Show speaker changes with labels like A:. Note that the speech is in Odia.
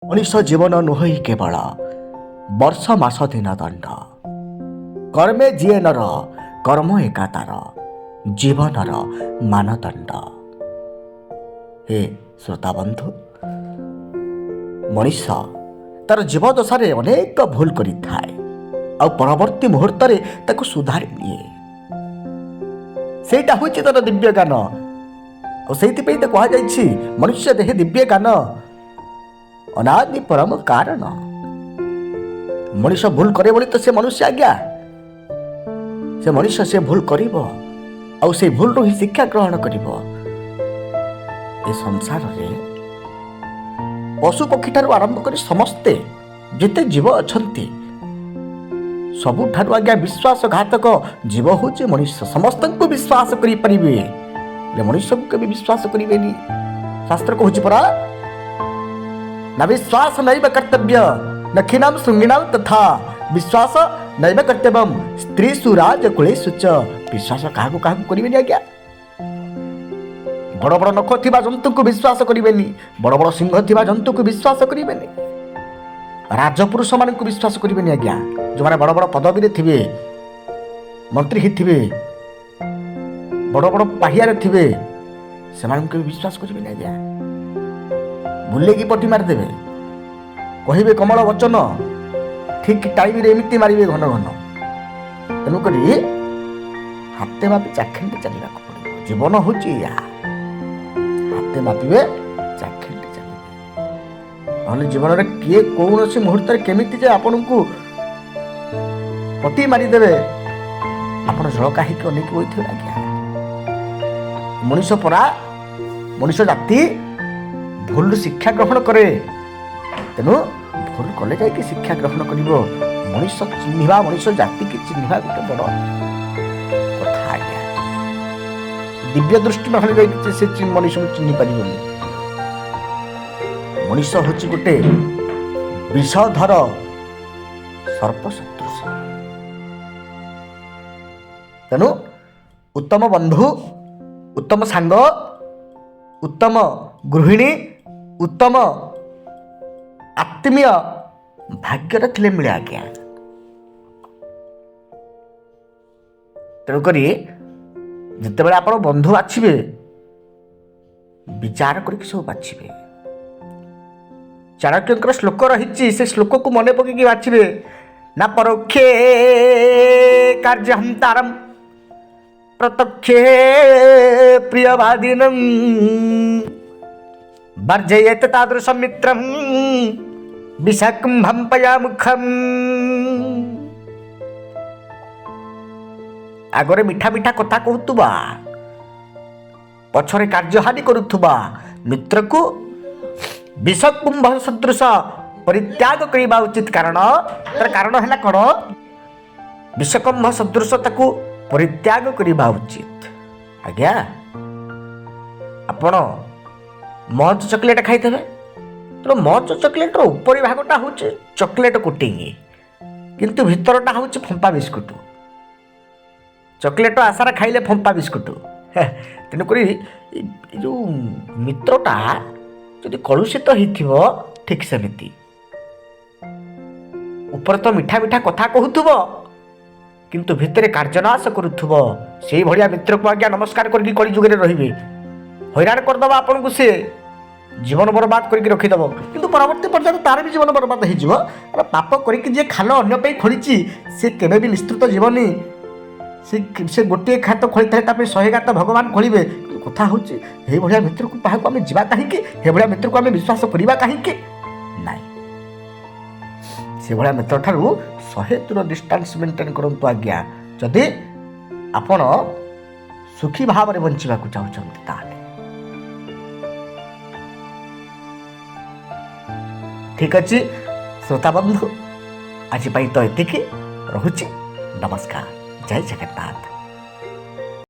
A: ମଣିଷ ଜୀବନ ନୁହେଁ କେବଳ ବର୍ଷ ମାସ ଦିନ ଦଣ୍ଡ। କର୍ମେ ଯିଏ ନର କର୍ମ ଏକା ତାର ଜୀବନର ମାନଦଣ୍ଡ। ହେ ଶ୍ରୋତାବନ୍ଧୁ, ମଣିଷ ତାର ଜୀବଦଶାରେ ଅନେକ ଭୁଲ କରିଥାଏ ଆଉ ପରବର୍ତ୍ତୀ ମୁହୂର୍ତ୍ତରେ ତାକୁ ସୁଧାରି ନିଏ। ସେଇଟା ହେଉଛି ତାର ଦିବ୍ୟ ଜ୍ଞାନ। ଆଉ ସେଇଥିପାଇଁ ତ କୁହାଯାଇଛି ମନୁଷ୍ୟ ଦେହେ ଦିବ୍ୟ ଜ୍ଞାନ ଅନାଦି ପରମ କାରଣ। ମଣିଷ ଭୁଲ କରେ ବୋଲି ତ ସେ ମନୁଷ୍ୟ ଆଜ୍ଞା। ସେ ମଣିଷ ସେ ଭୁଲ କରିବ ଆଉ ସେ ଭୁଲରୁ ହିଁ ଶିକ୍ଷା ଗ୍ରହଣ କରିବ। ଏ ସଂସାରରେ ପଶୁ ପକ୍ଷୀଠାରୁ ଆରମ୍ଭ କରି ସମସ୍ତେ ଯେତେ ଜୀବ ଅଛନ୍ତି ସବୁଠାରୁ ଆଜ୍ଞା ବିଶ୍ୱାସଘାତକ ଜୀବ ହେଉଛି ମଣିଷ। ସମସ୍ତଙ୍କୁ ବିଶ୍ୱାସ କରିପାରିବେ ହେଲେ ମଣିଷକୁ କେବେ ବିଶ୍ୱାସ କରିବେନି। ଶାସ୍ତ୍ର କହୁଛି ପରା, ନା ବିଶ୍ୱାସ ନୈବ କର୍ତ୍ତବ୍ୟ ନଖିନାମ ଶୃଙ୍ଗିଣାମ ତଥା ବିଶ୍ୱାସ ନୈବ କର୍ତ୍ତବ୍ୟମ ସ୍ତ୍ରୀ ସୁରାଜ କୁଳେଷୁ ଚ। ବିଶ୍ୱାସ କାହାକୁ କାହାକୁ କରିବେନି ଆଜ୍ଞା। ବଡ଼ ବଡ଼ ନଖ ଥିବା ଜନ୍ତୁଙ୍କୁ ବିଶ୍ୱାସ କରିବେନି, ବଡ଼ ବଡ଼ ସିଂହ ଥିବା ଜନ୍ତୁଙ୍କୁ ବିଶ୍ୱାସ କରିବେନି, ରାଜପୁରୁଷ ମାନଙ୍କୁ ବିଶ୍ୱାସ କରିବେନି ଆଜ୍ଞା। ଯେଉଁମାନେ ବଡ଼ ବଡ଼ ପଦବୀରେ ଥିବେ, ମନ୍ତ୍ରୀ ହେଇଥିବେ, ବଡ଼ ବଡ଼ ପାହିଆରେ ଥିବେ, ସେମାନଙ୍କୁ ବି ବିଶ୍ୱାସ କରିବେନି ଆଜ୍ଞା। ବୁଲେଇକି ପଟି ମାରିଦେବେ, କହିବେ କମଳ ବଚନ, ଠିକ୍ ଟାଇମରେ ଏମିତି ମାରିବେ ଘନ ଘନ। ତେଣୁକରି ହାତେ ମାପି ଚାଖେଣ୍ଡେ ଚାଲିବାକୁ ପଡ଼ିବ। ଜୀବନ ହେଉଛି ଏଇଆ, ହାତେ ମାପିବେ ଚାଖେଣ୍ଡେ ଚାଲିବେ। ନହେଲେ ଜୀବନରେ କିଏ କୌଣସି ମୁହୂର୍ତ୍ତରେ କେମିତି ଯେ ଆପଣଙ୍କୁ ପଟି ମାରିଦେବେ ଆପଣ ଝଳକା ହେଇକି ଅନେଇକି ବଇଥିବେ ଆଜ୍ଞା। ମଣିଷ ପରା, ମଣିଷ ଜାତି ଭୁଲରୁ ଶିକ୍ଷା ଗ୍ରହଣ କରେ। ତେଣୁ ଭୁଲ କଲେ ଯାଇକି ଶିକ୍ଷା ଗ୍ରହଣ କରିବ। ମଣିଷ ଚିହ୍ନିବା, ମଣିଷ ଜାତିକି ଚିହ୍ନିବା ଗୋଟେ ବଡ଼ କଥା ଆଜ୍ଞା। ଦିବ୍ୟ ଦୃଷ୍ଟି ନହେଲେ ଯାଇକି ସେ ମଣିଷକୁ ଚିହ୍ନି ପାରିବନି। ମଣିଷ ହେଉଛି ଗୋଟେ ବିଷଧର ସର୍ପ ସଦୃଶ। ତେଣୁ ଉତ୍ତମ ବନ୍ଧୁ, ଉତ୍ତମ ସାଙ୍ଗ, ଉତ୍ତମ ଗୃହିଣୀ, ଉତ୍ତମ ଆତ୍ମୀୟ ଭାଗ୍ୟରେ ଥିଲେ ମିଳେ ଆଜ୍ଞା। ତେଣୁକରି ଯେତେବେଳେ ଆପଣ ବନ୍ଧୁ ବାଛିବେ ବିଚାର କରିକି ସବୁ ବାଛିବେ। ଚାଣକ୍ୟଙ୍କର ଶ୍ଲୋକ ରହିଛି, ସେ ଶ୍ଲୋକକୁ ମନେ ପକେଇକି ବାଛିବେ। ନା ପରୋକ୍ଷେ କାର୍ଯ୍ୟହନ୍ତାରମ୍ ପ୍ରତ୍ୟକ୍ଷେ ପ୍ରିୟବାଦିନମ୍ ବର୍ଜୟେତ୍ ତାଦୃଶଂ ମିତ୍ରଂ ବିଷାକୁମ୍ଭଂ ପୟାମୁଖମ୍। ଆଗରେ ମିଠା ମିଠା କଥା କହୁଥିବା, ପଛରେ କାର୍ଯ୍ୟହାନି କରୁଥିବା ମିତ୍ରକୁ ବିଷକୁମ୍ଭ ସଦୃଶ ପରିତ୍ୟାଗ କରିବା ଉଚିତ। ତାର କାରଣ ହେଲା କ'ଣ? ବିଷକୁମ୍ଭ ସଦୃଶ ତାକୁ ପରିତ୍ୟାଗ କରିବା ଉଚିତ। ଆଜ୍ଞା, ଆପଣ ମଞ୍ଚ ଚକୋଲେଟ ଖାଇଦେବେ, ତେଣୁ ମଞ୍ଚ ଚକୋଲେଟର ଉପରି ଭାଗଟା ହେଉଛି ଚକୋଲେଟ କୋଟିଂ, କିନ୍ତୁ ଭିତରଟା ହେଉଛି ଫମ୍ପା ବିସ୍କୁଟ। ଚକୋଲେଟ ଆଶାରେ ଖାଇଲେ ଫମ୍ପା ବିସ୍କୁଟ। ତେଣୁକରି ଏ ଯେଉଁ ମିତ୍ରଟା ଯଦି କଳୁଷିତ ହେଇଥିବ, ଠିକ୍ ସେମିତି ଉପରେ ତ ମିଠା ମିଠା କଥା କହୁଥିବ କିନ୍ତୁ ଭିତରେ କାର୍ଯ୍ୟନାଶ କରୁଥିବ, ସେଇଭଳିଆ ମିତ୍ରକୁ ଆଜ୍ଞା ନମସ୍କାର କରିକି କଳି ଯୁଗରେ ରହିବେ। ହଇରାଣ କରିଦେବ ଆପଣଙ୍କୁ, ସେ ଜୀବନ ବର୍ବାଦ କରିକି ରଖିଦେବ, କିନ୍ତୁ ପରବର୍ତ୍ତୀ ପର୍ଯ୍ୟାୟରେ ତାର ବି ଜୀବନ ବର୍ବାଦ ହେଇଯିବ। ପାପ କରିକି ଯିଏ ଖାଲ ଅନ୍ୟ ପାଇଁ ଖୋଳିଛି ସେ କେବେ ବି ନିସ୍ତୃତ ଯିବନି। ସେ ଗୋଟିଏ ଖାତ ଖୋଳିଥାଏ, ତା ପାଇଁ 100 ଗାତ ଭଗବାନ ଖୋଳିବେ। କଥା ହେଉଛି ଏଇଭଳିଆ ମିତ୍ରକୁ ପାହାକୁ ଆମେ ଯିବା କାହିଁକି? ଏଭଳିଆ ମିତ୍ରକୁ ଆମେ ବିଶ୍ୱାସ କରିବା କାହିଁକି? ନାଇଁ, ସେଭଳିଆ ମିତ୍ର ଠାରୁ 100 ଦୂର ଡିଷ୍ଟାନ୍ସ ମେଣ୍ଟେନ୍ କରନ୍ତୁ ଆଜ୍ଞା। ଯଦି ଆପଣ ସୁଖୀ ଭାବରେ ବଞ୍ଚିବାକୁ ଚାହୁଁଛନ୍ତି ତାହେଲେ। ଠିକ୍ ଅଛି ଶ୍ରୋତାବନ୍ଧୁ, ଆଜି ପାଇଁ ତ ଏତିକି। ରହୁଛି, ନମସ୍କାର, ଜୟ ଜଗନ୍ନାଥ।